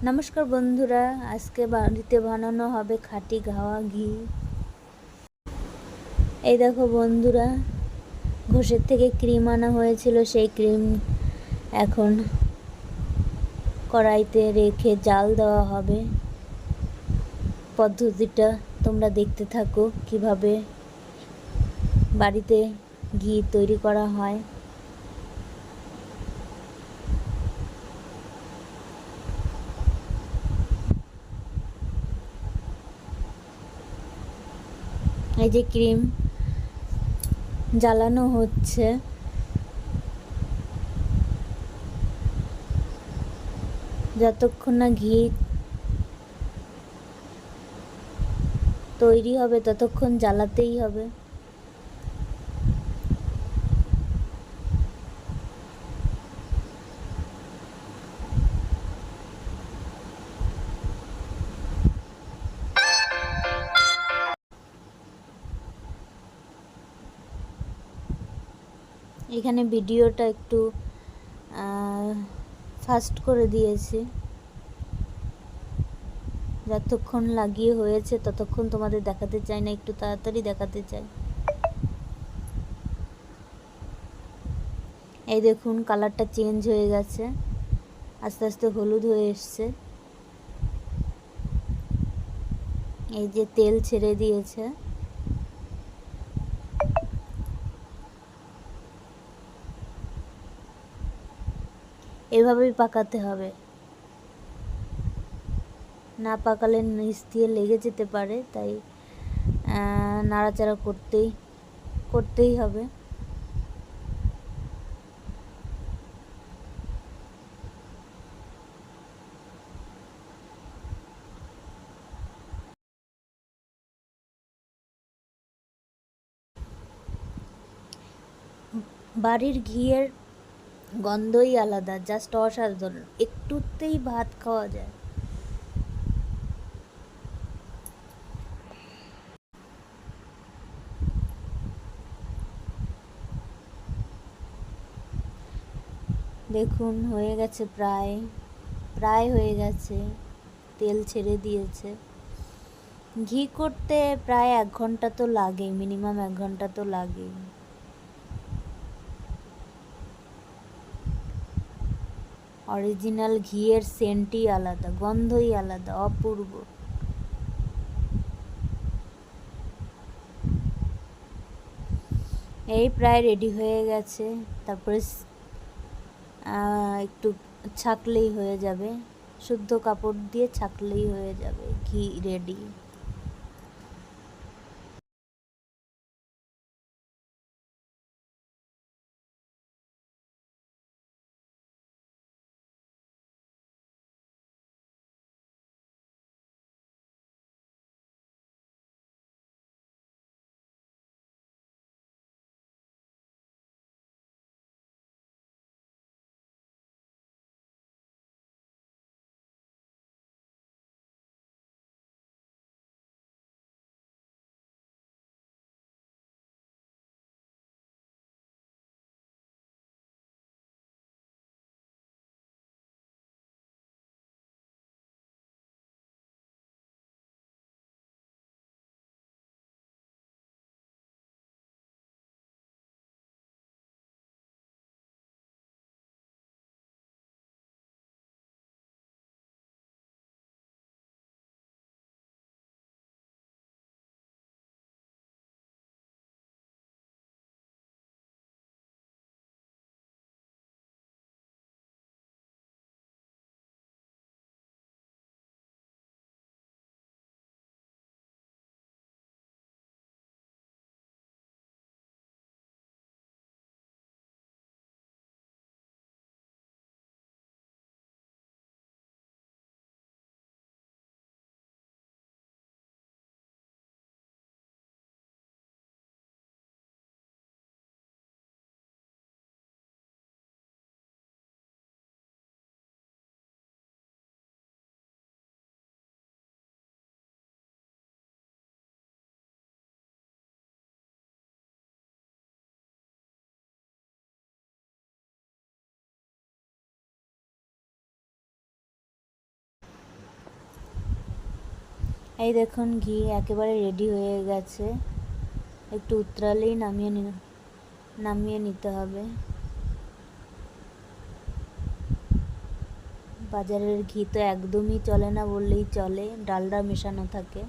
নমস্কার বন্ধুরা, আজকে বাড়িতে বানানো হবে খাঁটি গাওয়া ঘি। এই দেখো বন্ধুরা, ঘষের থেকে ক্রিম আনা হয়েছিল, সেই ক্রিম এখন কড়াইতে রেখে জাল দেওয়া হবে। পদ্ধতিটা তোমরা দেখতে থাকো কিভাবে বাড়িতে ঘি তৈরি করা হয়। এই যে ক্রিম জ্বালানো হচ্ছে, যতক্ষণ না ঘি তৈরি হবে ততক্ষণ জ্বালাতেই হবে। এখানে ভিডিওটা একটু ফাস্ট করে দিয়েছি, যতক্ষণ লাগিয়ে হয়েছে ততক্ষণ তোমাদের দেখাতে চাই না, একটু তাড়াতাড়ি দেখাতে চাই। এই দেখুন কালারটা চেঞ্জ হয়ে গেছে, আস্তে আস্তে হলুদ হয়ে এসছে। এই যে তেল ছেড়ে দিয়েছে। এভাবেই পাকাতে হবে, না পাকালে নিচ দিয়ে লেগে যেতে পারে, তাই নাড়াচাড়া করতেই হবে। বাড়ির ঘিয়ের গন্ধই আলাদা, জাস্ট অসাধারণ, একটুতেই ভাত খাওয়া যায়। দেখুন হয়ে গেছে, প্রায় হয়ে গেছে, তেল ছেড়ে দিয়েছে। ঘি করতে প্রায় 1 ঘন্টা তো লাগেই, মিনিমাম 1 ঘন্টা তো লাগেই। অরিজিনাল ঘিয়ের সেন্টই আলাদা, গন্ধই আলাদা, অপূর্ব। এই প্রায় রেডি হয়ে গেছে, তারপরে একটু ছাঁকলেই হয়ে যাবে, শুদ্ধ কাপড় দিয়ে ছাঁকলেই হয়ে যাবে, ঘি রেডি। এই দেখুন ঘি একেবারে রেডি হয়ে গেছে, একটু উতরালেই নামিয়ে নিতে হবে। বাজারের ঘি তো একদমই চলে না বললেই চলে, ডালডা মেশানো থাকে।